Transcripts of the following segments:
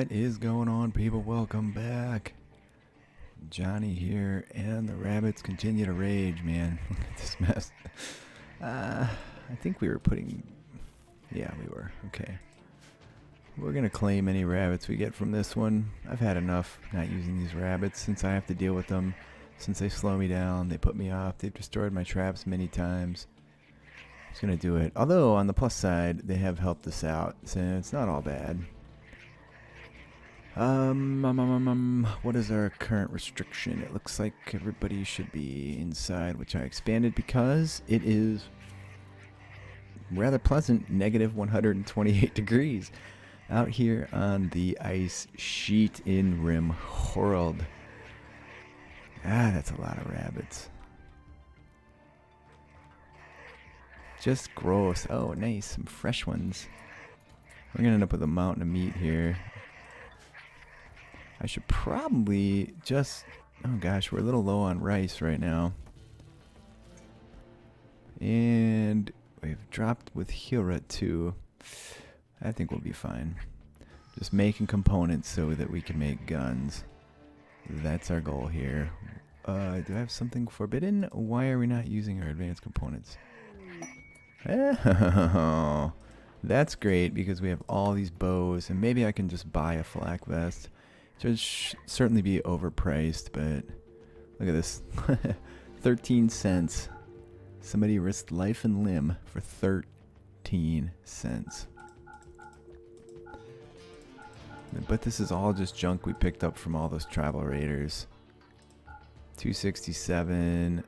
What is going on, people? Welcome back. Johnny here, and the rabbits continue to rage, man. Look at this mess. I think we were putting... Yeah, we were. Okay. We're going to claim any rabbits we get from this one. I've had enough not using these rabbits since I have to deal with them. Since they slow me down, they put me off. They've destroyed my traps many times. I'm just going to do it. Although, on the plus side, they have helped us out, so it's not all bad. What is our current restriction? It looks like everybody should be inside, which I expanded because it is rather pleasant, negative 128 degrees out here on the ice sheet in RimWorld. That's a lot of rabbits. Just gross. Oh, nice, some fresh ones. We're gonna end up with a mountain of meat here. I should probably just... Oh gosh, we're a little low on rice right now. And we've dropped with Hira too. I think we'll be fine. Just making components so that we can make guns. That's our goal here. Do I have something forbidden? Why are we not using our advanced components? Oh, that's great because we have all these bows, and maybe I can just buy a flak vest. It should certainly be overpriced, but look at this. 13 cents. Somebody risked life and limb for 13 cents. But this is all just junk we picked up from all those travel raiders. 267.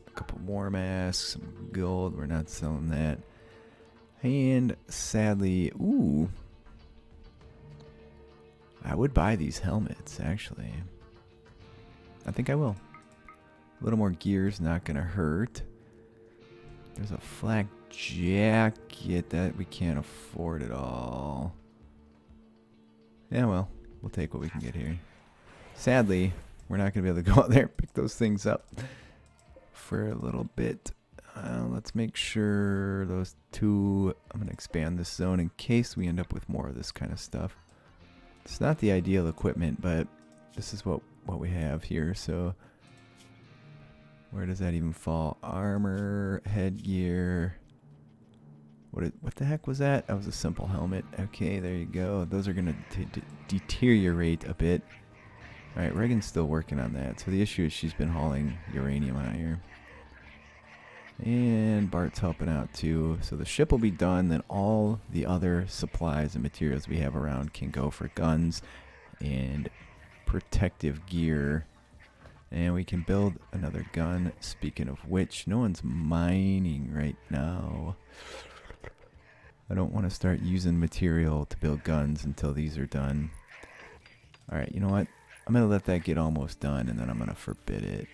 A couple more masks. Some gold. We're not selling that. And sadly, ooh. I would buy these helmets, actually. I think I will. A little more gear's not gonna hurt. There's a flak jacket that we can't afford at all. Yeah, well, we'll take what we can get here. Sadly, we're not gonna be able to go out there and pick those things up for a little bit. Let's make sure those two... I'm gonna expand this zone in case we end up with more of this kind of stuff. It's not the ideal equipment, but this is what we have here. So where does that even fall? Armor, headgear. What the heck was that? That was a simple helmet. Okay, there you go. Those are going to deteriorate a bit. All right, Reagan's still working on that. So the issue is she's been hauling uranium out here. And Bart's helping out too. So the ship will be done, then all the other supplies and materials we have around can go for guns and protective gear. And we can build another gun. Speaking of which, no one's mining right now. I don't want to start using material to build guns until these are done. Alright, you know what? I'm going to let that get almost done, and then I'm going to forbid it.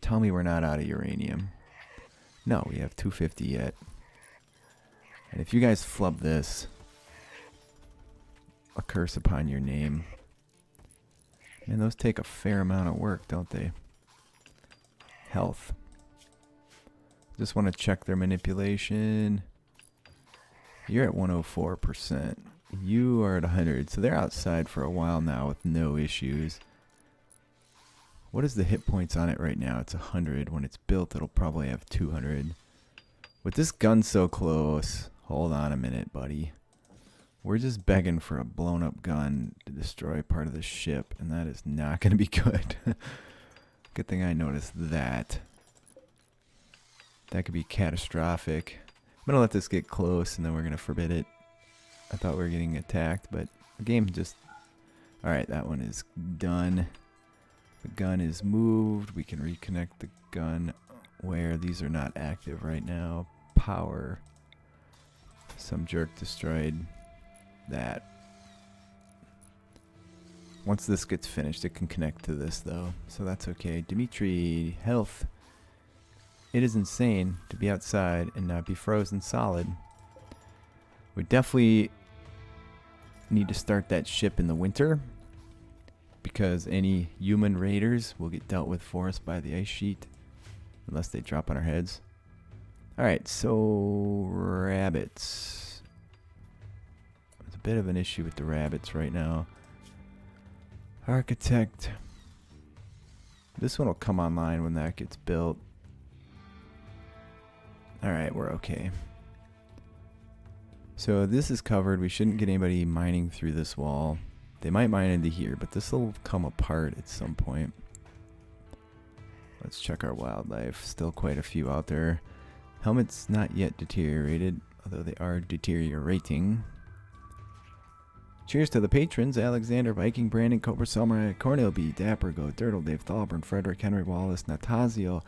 Tell me we're not out of uranium. No, we have 250 yet. And if you guys flub this, a curse upon your name. Man, those take a fair amount of work, don't they? Health. Just want to check their manipulation. You're at 104%. You are at 100. So they're outside for a while now with no issues. What is the hit points on it right now? It's 100. When it's built, it'll probably have 200. With this gun so close, hold on a minute, buddy. We're just begging for a blown up gun to destroy part of the ship, and that is not going to be good. Good thing I noticed that. That could be catastrophic. I'm going to let this get close, and then we're going to forbid it. I thought we were getting attacked, but the game just... Alright, that one is done. The gun is moved. We can reconnect the gun where these are not active right now. Power. Some jerk destroyed that. Once this gets finished, it can connect to this though, so that's okay. Dimitri, health. It is insane to be outside and not be frozen solid. We definitely need to start that ship in the winter, because any human raiders will get dealt with for us by the ice sheet unless they drop on our heads. Alright, so rabbits. bit of an issue with the rabbits right now. Architect. This one will come online when that gets built. Alright, we're okay. So this is covered. We shouldn't get anybody mining through this wall. They might mine into here, but this will come apart at some point. Let's check our wildlife. Still quite a few out there. Helmets not yet deteriorated, although they are deteriorating. Cheers to the patrons: Alexander, Viking, Brandon, Cobra Samurai, Cornel B, Dapper Go, Dirtle, Dave Thalburn, Frederick, Henry Wallace, Natasio,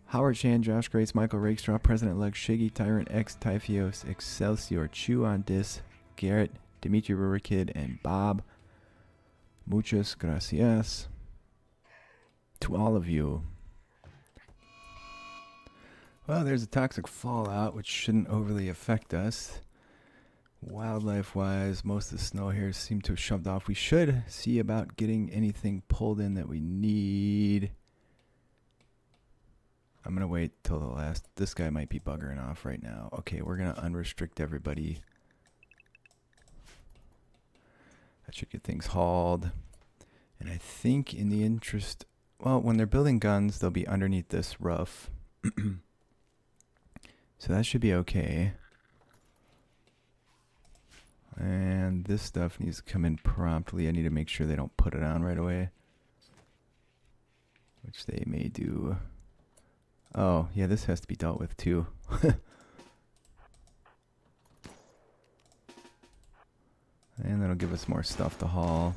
Howard Chan, Josh Grace, Michael Rakestraw, President-elect Shiggy, Tyrant X, Typhios, Excelsior, Chew on Dis, Garrett, Dimitri Rurikid, and Bob. Muchas gracias to all of you. Well, there's a toxic fallout, which shouldn't overly affect us. Wildlife-wise, most of the snow here seem to have shoved off. We should see about getting anything pulled in that we need. I'm going to wait till the last. This guy might be buggering off right now. Okay, we're going to unrestrict everybody. That should get things hauled. And I think in the interest... Well, when they're building guns, they'll be underneath this roof. So that should be okay. And this stuff needs to come in promptly. I need to make sure they don't put it on right away, which they may do. Oh, yeah, this has to be dealt with too. And that'll give us more stuff to haul.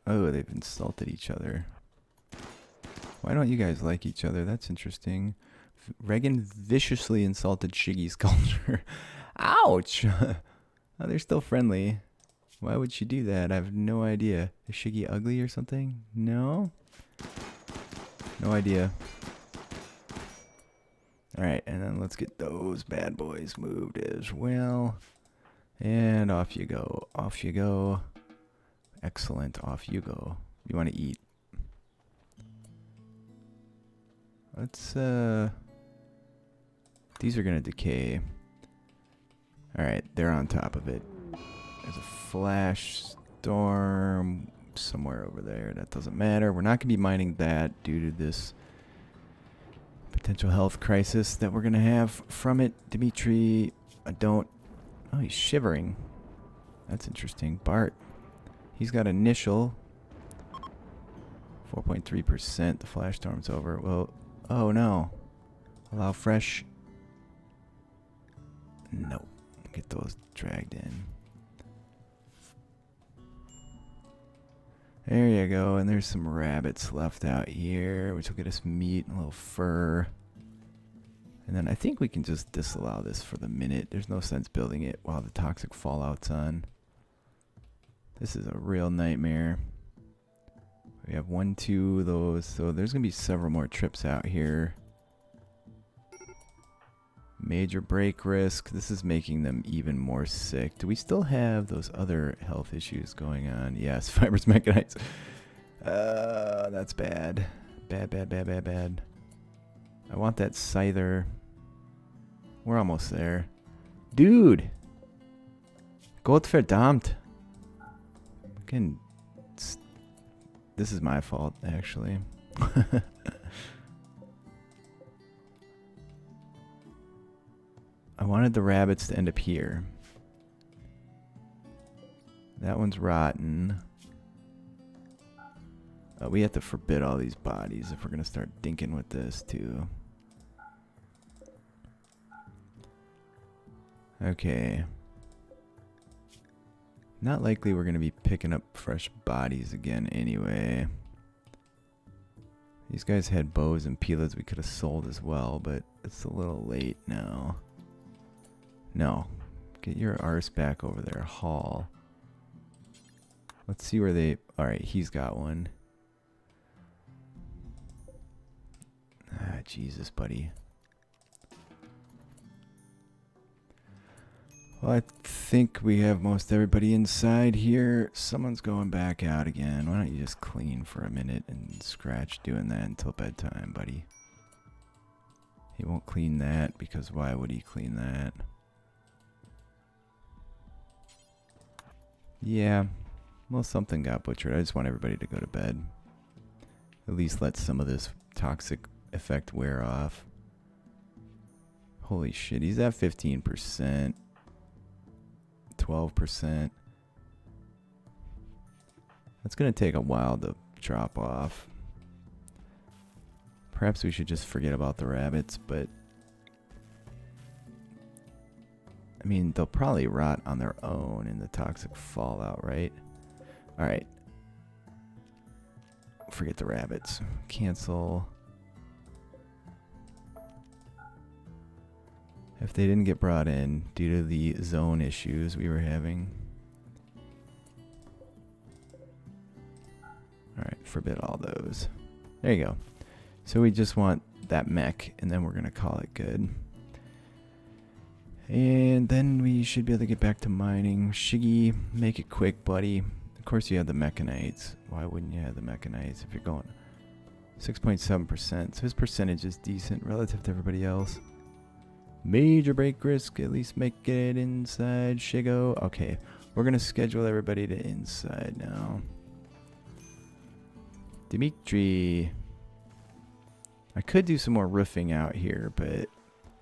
Oh, they've insulted each other. Why don't you guys like each other? That's interesting. Reagan viciously insulted Shiggy's culture. Ouch! Oh, they're still friendly. Why would she do that? I have no idea. Is Shiggy ugly or something? No? No idea. Alright, and then let's get those bad boys moved as well. And off you go. Off you go. Excellent. Off you go. You want to eat. Let's, these are going to decay. Alright, they're on top of it. There's a flash storm somewhere over there. That doesn't matter. We're not going to be mining that due to this potential health crisis that we're going to have from it. Dimitri, I don't... Oh, he's shivering. That's interesting. Bart, he's got initial 4.3%. The flash storm's over. Well, oh no. Allow fresh... No. Get those dragged in. There you go. And there's some rabbits left out here, which will get us meat and a little fur. And then I think we can just disallow this for the minute. There's no sense building it while the toxic fallout's on. This is a real nightmare. We have 1, 2 of those, so there's going to be several more trips out here. Major break risk. This is making them even more sick. Do we still have those other health issues going on? Yes, fibers mechanized. That's bad. Bad, bad, bad, bad, bad. I want that scyther. We're almost there. Dude! Gottverdammt. Again, this is my fault, actually. I wanted the rabbits to end up here. That one's rotten. We have to forbid all these bodies if we're going to start dinking with this, too. Okay. Not likely we're going to be picking up fresh bodies again anyway. These guys had bows and pilas we could have sold as well, but it's a little late now. No. Get your arse back over there. Haul. Let's see where they... Alright, he's got one. Ah, Jesus, buddy. Well, I think we have most everybody inside here. Someone's going back out again. Why don't you just clean for a minute and scratch doing that until bedtime, buddy? He won't clean that because why would he clean that? Yeah. Well, something got butchered. I just want everybody to go to bed. At least let some of this toxic effect wear off. Holy shit, he's at 15%. 12%. That's going to take a while to drop off. Perhaps we should just forget about the rabbits, but I mean, they'll probably rot on their own in the toxic fallout, right? Alright. Forget the rabbits. Cancel. If they didn't get brought in due to the zone issues we were having. Alright, forbid all those. There you go. So we just want that mech, and then we're going to call it good. And then we should be able to get back to mining. Shiggy, make it quick, buddy. Of course you have the mechanites. Why wouldn't you have the mechanites if you're going 6.7%? So his percentage is decent relative to everybody else. Major break risk, at least make it inside. Shigo. Okay, we're going to schedule everybody to inside now. Dimitri. I could do some more roofing out here, but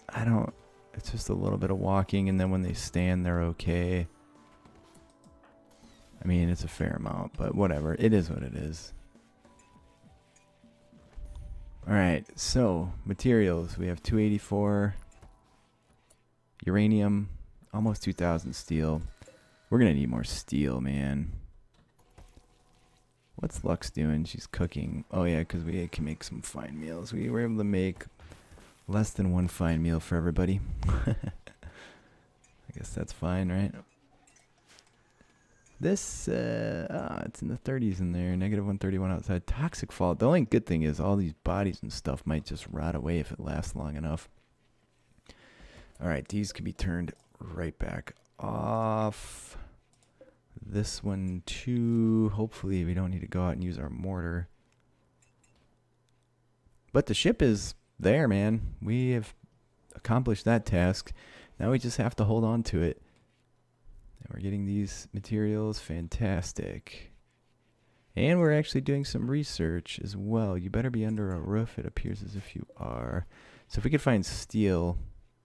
I don't. It's just a little bit of walking, and then when they stand, they're okay. I mean, it's a fair amount, but whatever. It is what it is. Alright, so materials. We have 284 uranium, almost 2,000 steel. We're going to need more steel, man. What's Lux doing? She's cooking. Oh, yeah, because we can make some fine meals. We were able to make less than one fine meal for everybody. I guess that's fine, right? This, it's in the 30s in there. Negative 131 outside. Toxic fallout. The only good thing is all these bodies and stuff might just rot away if it lasts long enough. Alright, these can be turned right back off. This one too. Hopefully we don't need to go out and use our mortar. But the ship is there, man. We have accomplished that task. Now we just have to hold on to it. And we're getting these materials. Fantastic. And we're actually doing some research as well. You better be under a roof. It appears as if you are. So if we could find steel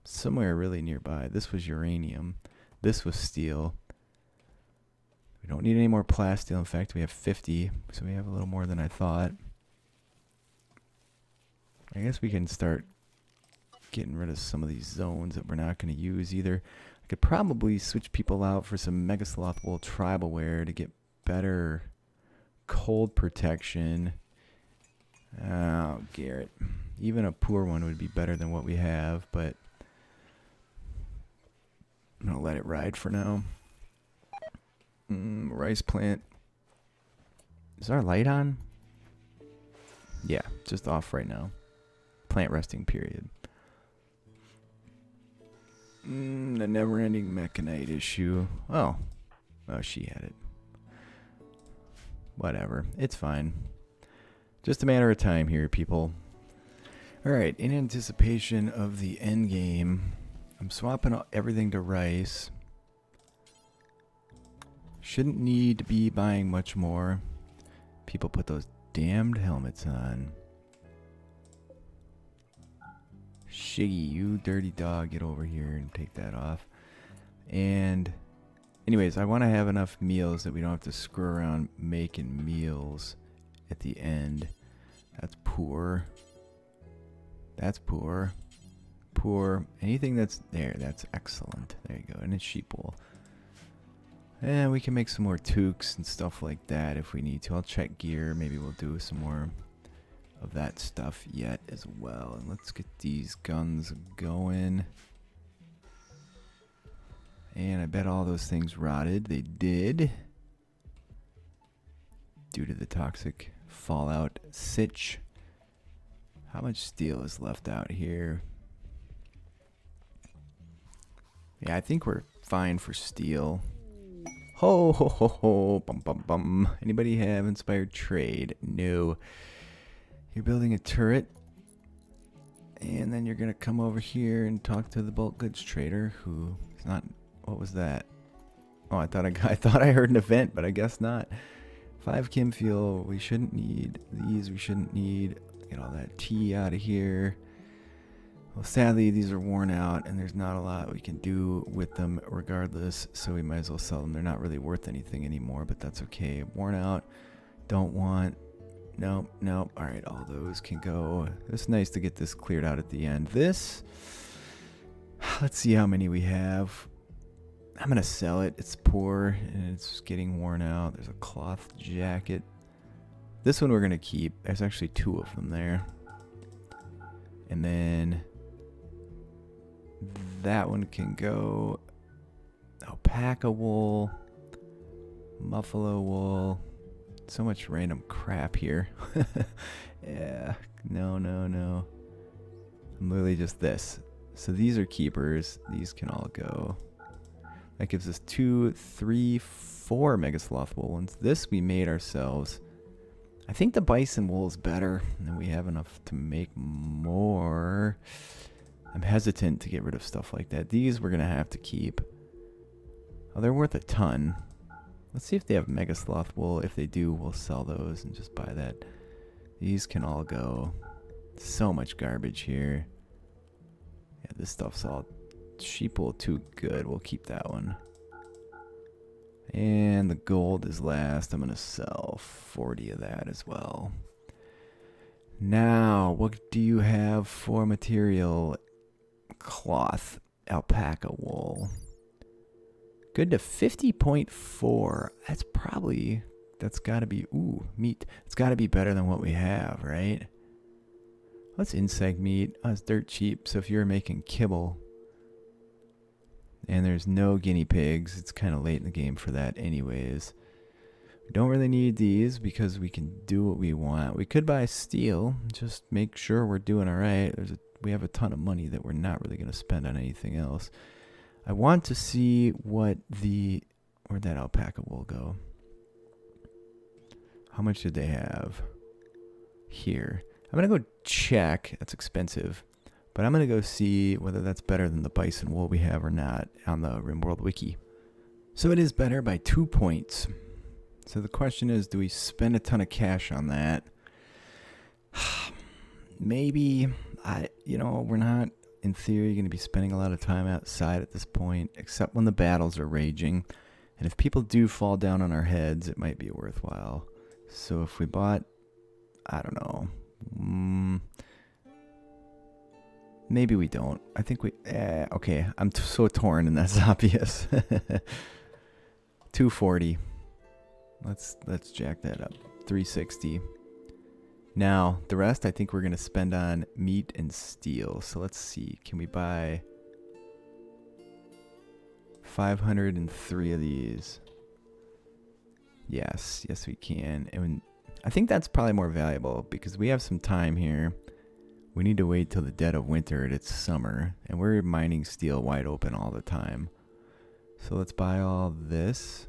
somewhere really nearby. This was uranium. This was steel. We don't need any more plasteel. In fact, we have 50. So we have a little more than I thought. I guess we can start getting rid of some of these zones that we're not going to use either. I could probably switch people out for some Mega Sloth Wool tribal wear to get better cold protection. Oh, Garrett. Even a poor one would be better than what we have, but I'm going to let it ride for now. Rice plant. Is our light on? Yeah, just off right now. Plant resting period. The never-ending mechanite issue. Oh, she had it. Whatever. It's fine. Just a matter of time here, people. Alright, in anticipation of the end game, I'm swapping everything to rice. Shouldn't need to be buying much more. People put those damned helmets on. Shiggy, you dirty dog, get over here and take that off. And anyways, I want to have enough meals that we don't have to screw around making meals at the end. That's poor. That's poor. Poor. Anything that's there, that's excellent. There you go. And it's sheep wool. And we can make some more toques and stuff like that if we need to. I'll check gear. Maybe we'll do some more of that stuff yet as well. And let's get these guns going. And I bet all those things rotted. They did. Due to the toxic fallout sitch. How much steel is left out here? Yeah, I think we're fine for steel. Ho ho ho ho, bum bum bum. Anybody have inspired trade? No. You're building a turret, and then you're gonna come over here and talk to the bulk goods trader, who is not. What was that? Oh, I thought I heard an event, but I guess not. 5 chem fuel. We shouldn't need these. We shouldn't need. Get all that tea out of here. Well, sadly, these are worn out, and there's not a lot we can do with them regardless, so we might as well sell them. They're not really worth anything anymore, but that's okay. Worn out. Don't want. Nope, nope. All right, all those can go. It's nice to get this cleared out at the end. This, let's see how many we have. I'm going to sell it. It's poor, and it's getting worn out. There's a cloth jacket. This one we're going to keep. There's actually 2 of them there. And then that one can go. Alpaca wool. Buffalo wool. So much random crap here. Yeah. No, no, no. I'm literally just this. So these are keepers. These can all go. That gives us 2, 3, 4 Mega Sloth wool ones. This we made ourselves. I think the bison wool is better, and we have enough to make more. I'm hesitant to get rid of stuff like that. These we're going to have to keep. Oh, they're worth a ton. Let's see if they have Mega Sloth wool. If they do, we'll sell those and just buy that. These can all go. So much garbage here. Yeah, this stuff's all sheep wool too good. We'll keep that one. And the gold is last. I'm going to sell 40 of that as well. Now, what do you have for material? Cloth. Alpaca wool. Good to 50.4. That's got to be, meat. It's got to be better than what we have, right? What's insect meat? Oh, it's dirt cheap. So if you're making kibble, and there's no guinea pigs, it's kind of late in the game for that anyways. We don't really need these because we can do what we want. We could buy steel, just make sure we're doing all right. We have a ton of money that we're not really going to spend on anything else. I want to see where'd that alpaca wool go? How much did they have? Here. I'm going to go check. That's expensive. But I'm going to go see whether that's better than the bison wool we have or not on the RimWorld wiki. So it is better by 2 points. So the question is, do we spend a ton of cash on that? Maybe. We're not, in theory, going to be spending a lot of time outside at this point, except when the battles are raging. And if people do fall down on our heads, it might be worthwhile. So if we bought, I don't know, maybe we don't. I think okay, I'm so torn, and that's obvious. 240. Let's jack that up. 360. Now, the rest I think we're going to spend on meat and steel. So let's see. Can we buy 503 of these? Yes, we can. And I think that's probably more valuable because we have some time here. We need to wait till the dead of winter and it's summer, and we're mining steel wide open all the time. So let's buy all this,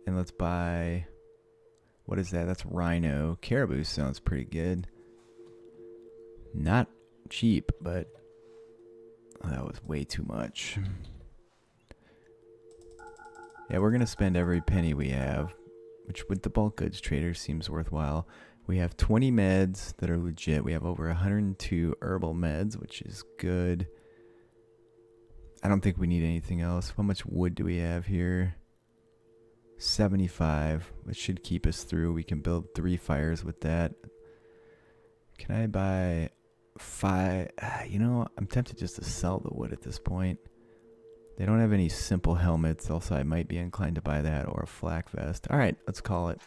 and let's buy, what is that? That's rhino. Caribou sounds pretty good. Not cheap, but that was way too much. Yeah, we're going to spend every penny we have, which with the bulk goods trader seems worthwhile. We have 20 meds that are legit. We have over 102 herbal meds, which is good. I don't think we need anything else. How much wood do we have here? 75, which should keep us through. We can build 3 fires with that. Can I buy 5? I'm tempted just to sell the wood at this point. They don't have any simple helmets. Also, I might be inclined to buy that or a flak vest. All right, let's call it.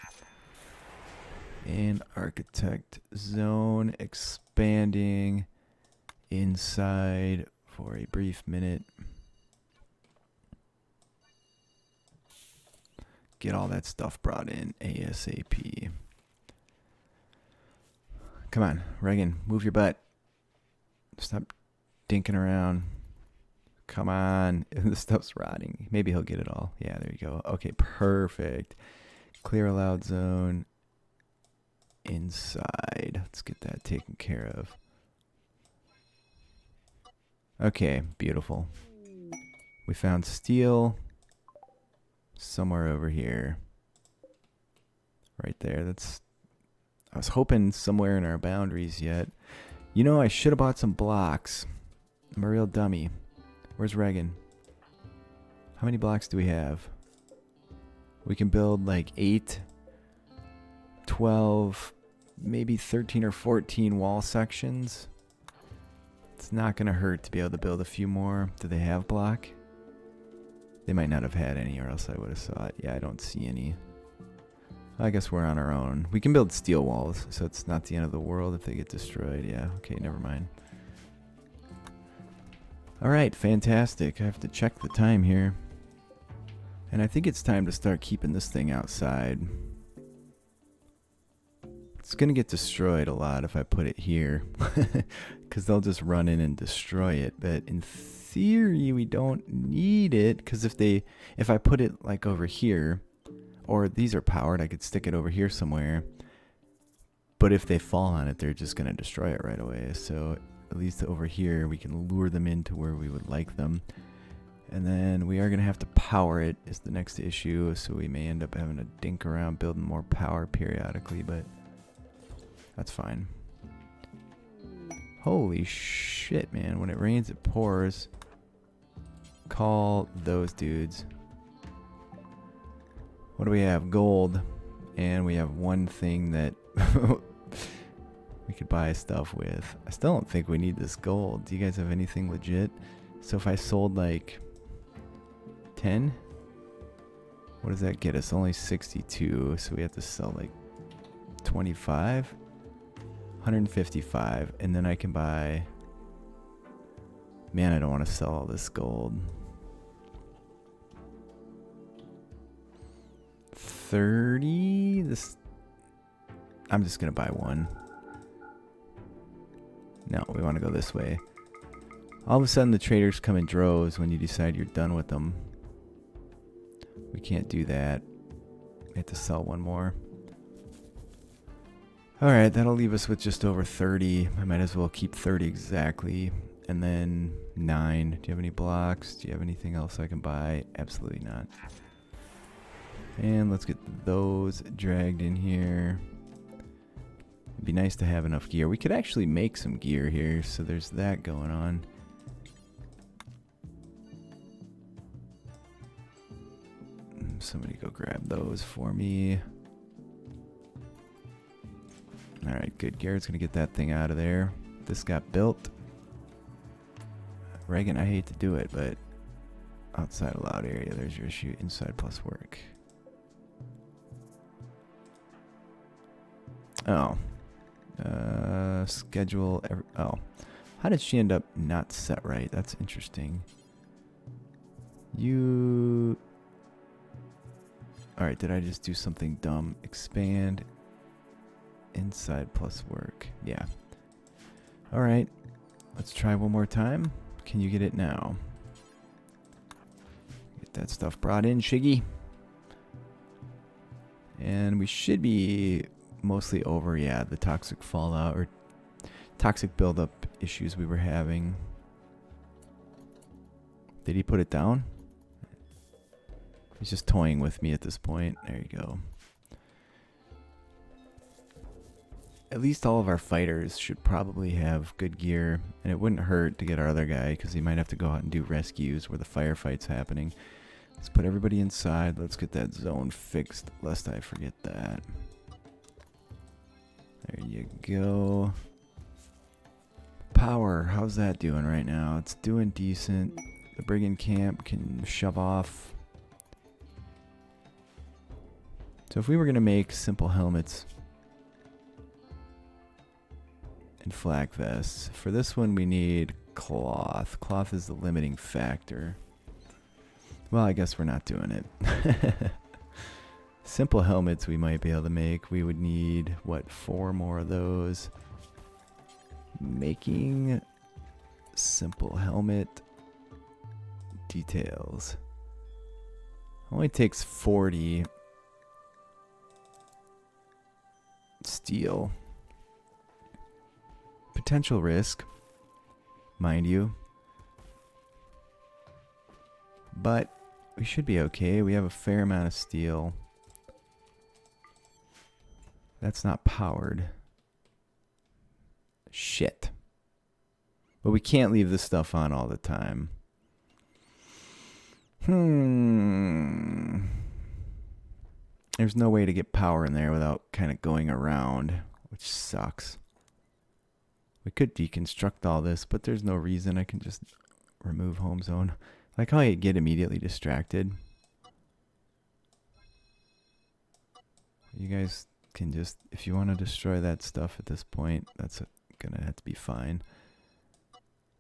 And architect zone expanding inside for a brief minute. Get all that stuff brought in ASAP. Come on, Reagan, move your butt. Stop dinking around. Come on. The stuff's rotting. Maybe he'll get it all. Yeah, there you go. Okay, perfect. Clear allowed zone. Inside. Let's get that taken care of. Okay, beautiful. We found steel. somewhere over here. Right there. That's. I was hoping somewhere in our boundaries yet. You know, I should have bought some blocks. I'm a real dummy. Where's Reagan? How many blocks do we have? We can build like 8, 12, maybe 13 or 14 wall sections. It's not going to hurt to be able to build a few more. Do they have block? They might not have had any, or else I would have saw it. Yeah, I don't see any. I guess we're on our own. We can build steel walls, so it's not the end of the world if they get destroyed. Yeah, okay, never mind. Alright, fantastic. I have to check the time here. And I think it's time to start keeping this thing outside. It's going to get destroyed a lot if I put it here. Because they'll just run in and destroy it. But in theory, we don't need it. Because if I put it like over here, or these are powered, I could stick it over here somewhere. But if they fall on it, they're just going to destroy it right away. So at least over here, we can lure them into where we would like them. And then we are going to have to power it is the next issue. So we may end up having to dink around building more power periodically, but that's fine. Holy shit, man. When it rains, it pours. Call those dudes. What do we have? Gold. And we have one thing that we could buy stuff with. I still don't think we need this gold. Do you guys have anything legit? So if I sold like 10, what does that get us? Only 62, so we have to sell like 25, 155, and then I can buy. Man, I don't want to sell all this gold. 30. This. I'm just gonna buy one. No, we want to go this way. All of a sudden, the traders come in droves when you decide you're done with them. We can't do that. We have to sell one more. Alright, that'll leave us with just over 30. I might as well keep 30 exactly. And then 9. Do you have any blocks? Do you have anything else I can buy? Absolutely not. And let's get those dragged in here. It'd be nice to have enough gear. We could actually make some gear here, so there's that going on. Somebody go grab those for me. Alright, good. Garrett's going to get that thing out of there. This got built. Reagan, I hate to do it, but outside allowed area, there's your issue. Inside plus work. Oh. Schedule. Oh. How did she end up not set right? That's interesting. You... Alright, did I just do something dumb? Expand. Inside plus work. Yeah. Alright. Let's try one more time. Can you get it now? Get that stuff brought in, Shiggy. And we should be mostly over, yeah, the toxic fallout or toxic buildup issues we were having. Did he put it down? He's just toying with me at this point. There you go. At least all of our fighters should probably have good gear, and it wouldn't hurt to get our other guy because he might have to go out and do rescues where the firefight's happening. Let's put everybody inside. Let's get that zone fixed lest I forget that. There you go. Power, how's that doing right now? It's doing decent. The brigand camp can shove off. So if we were going to make simple helmets and flak vests, for this one we need cloth. Cloth is the limiting factor. Well, I guess we're not doing it. Simple helmets we might be able to make. We would need, what, 4 more of those. Making simple helmet details. Only takes 40 steel. Potential risk, mind you. But we should be okay. We have a fair amount of steel. That's not powered. Shit. But we can't leave this stuff on all the time. There's no way to get power in there without kind of going around, which sucks. We could deconstruct all this, but there's no reason. I can just remove home zone. Like how you get immediately distracted. You guys can just, if you want to destroy that stuff at this point, that's gonna have to be fine.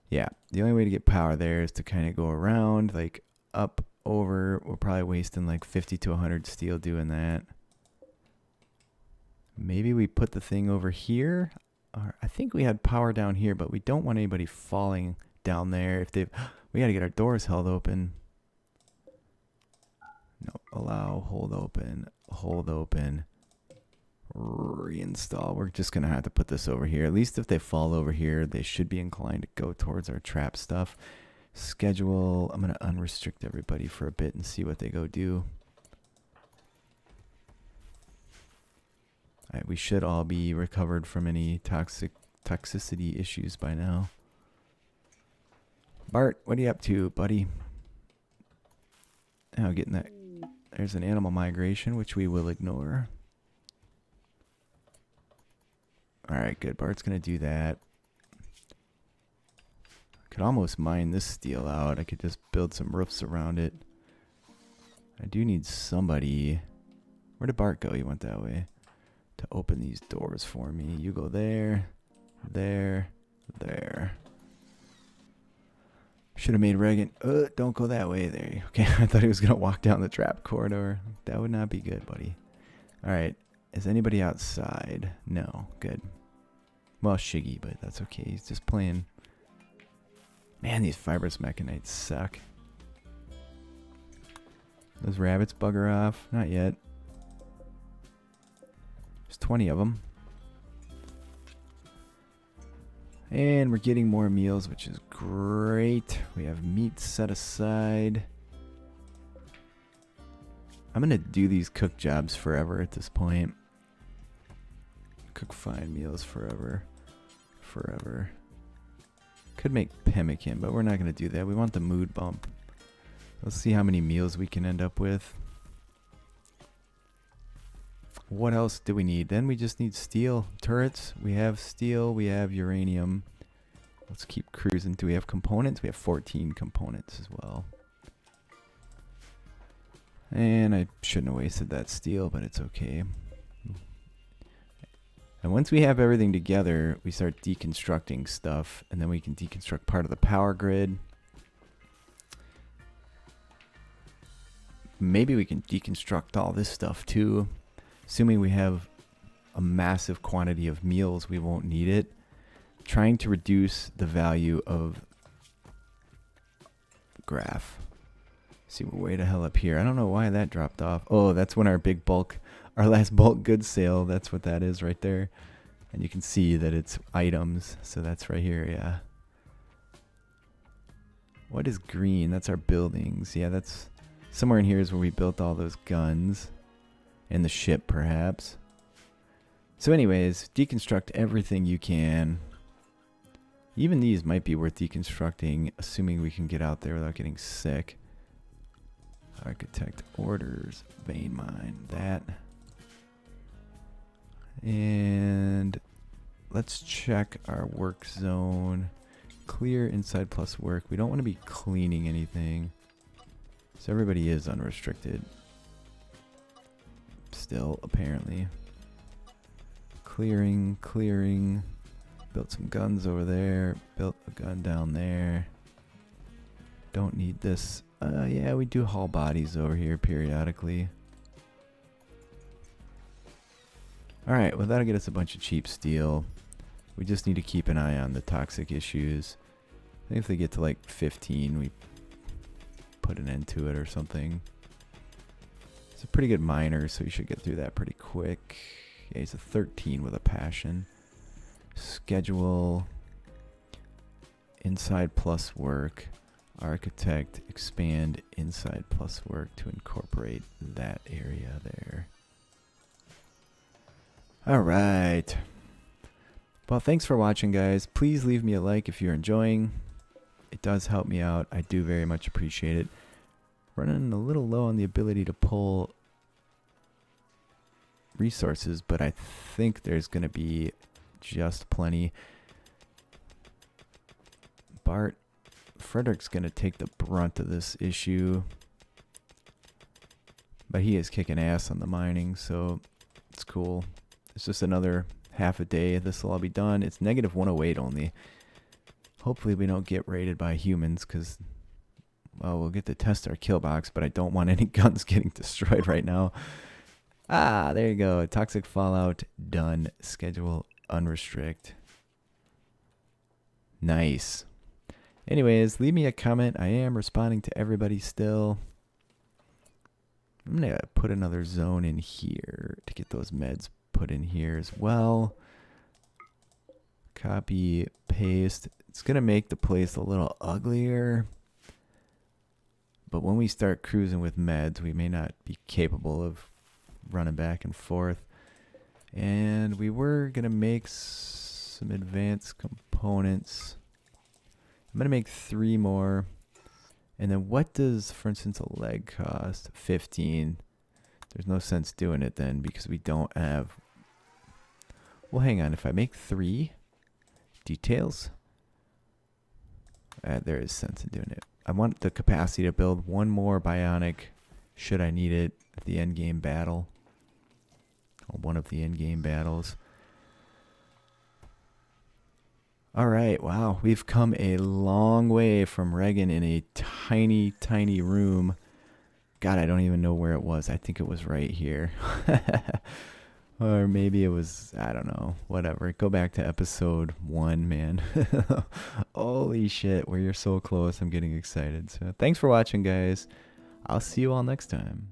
Yeah, the only way to get power there is to kind of go around, like up, over. We're probably wasting like 50 to 100 steel doing that. Maybe we put the thing over here. Or I think we had power down here, but we don't want anybody falling down there. If they've, we got to get our doors held open. No, allow, hold open, reinstall. We're just going to have to put this over here. At least if they fall over here, they should be inclined to go towards our trap stuff. Schedule. I'm going to unrestrict everybody for a bit and see what they go do. All right, we should all be recovered from any toxicity issues by now. Bart, what are you up to, buddy? Oh, getting that. There's an animal migration, which we will ignore. All right, good. Bart's going to do that. Could almost mine this steel out. I could just build some roofs around it. I do need somebody. Where did Bart go? He went that way. To open these doors for me. You go there, there, there. Should have made Reagan. Don't go that way there. Okay, I thought he was going to walk down the trap corridor. That would not be good, buddy. All right. Is anybody outside? No. Good. Well, Shiggy, but that's okay. He's just playing. Man, these fibrous mechanites suck. Those rabbits bugger off. Not yet. There's 20 of them. And we're getting more meals, which is great. We have meat set aside. I'm going to do these cook jobs forever at this point. Cook fine meals forever. Forever. Could make pemmican, but we're not going to do that. We want the mood bump. Let's see how many meals we can end up with. What else do we need? Then we just need steel. Turrets. We have steel. We have uranium. Let's keep cruising. Do we have components? We have 14 components as well. And I shouldn't have wasted that steel, but it's okay. And once we have everything together, we start deconstructing stuff, and then we can deconstruct part of the power grid. Maybe we can deconstruct all this stuff too. Assuming we have a massive quantity of meals, we won't need it. Trying to reduce the value of graph. See, we're way the hell up here. I don't know why that dropped off. Oh, that's when our big bulk, our last bulk goods sale, that's what that is right there. And you can see that it's items. So that's right here, yeah. What is green? That's our buildings. Yeah, that's somewhere in here is where we built all those guns. And the ship, perhaps. So anyways, deconstruct everything you can. Even these might be worth deconstructing, assuming we can get out there without getting sick. Architect orders, vein mine, that. And let's check our work zone. Clear inside plus work. We don't want to be cleaning anything. So everybody is unrestricted. Still, apparently. Clearing. Built some guns over there. Built a gun down there. Don't need this. Yeah, we do haul bodies over here periodically. Alright, well that'll get us a bunch of cheap steel. We just need to keep an eye on the toxic issues. I think if they get to like 15, we put an end to it or something. He's a pretty good miner, so you should get through that pretty quick. Yeah, he's a 13 with a passion. Schedule. Inside plus work. Architect, expand inside plus work to incorporate that area there. All right. Well, thanks for watching, guys. Please leave me a like if you're enjoying. It does help me out. I do very much appreciate it. Running a little low on the ability to pull resources, but I think there's going to be just plenty. Frederick's going to take the brunt of this issue, but he is kicking ass on the mining, so it's cool. It's just another half a day. This will all be done. It's negative 108 only. Hopefully we don't get raided by humans, because, well, we'll get to test our kill box, but I don't want any guns getting destroyed right now. Ah, there you go. Toxic Fallout done. Schedule unrestrict. Nice. Anyways, leave me a comment. I am responding to everybody still. I'm going to put another zone in here to get those meds put in here as well. Copy, paste. It's going to make the place a little uglier. But when we start cruising with meds, we may not be capable of running back and forth. And we were going to make some advanced components. I'm going to make 3 more. And then what does, for instance, a leg cost? 15. There's no sense doing it then because we don't have... Well, hang on. If I make 3 details, there is sense in doing it. I want the capacity to build 1 more bionic should I need it at the end game battle. Or one of the end game battles. Alright, wow, we've come a long way from Reagan in a tiny, tiny room. God, I don't even know where it was. I think it was right here. Or maybe it was, I don't know, whatever. Go back to episode 1, man. Holy shit, we're so close. I'm getting excited. So thanks for watching, guys. I'll see you all next time.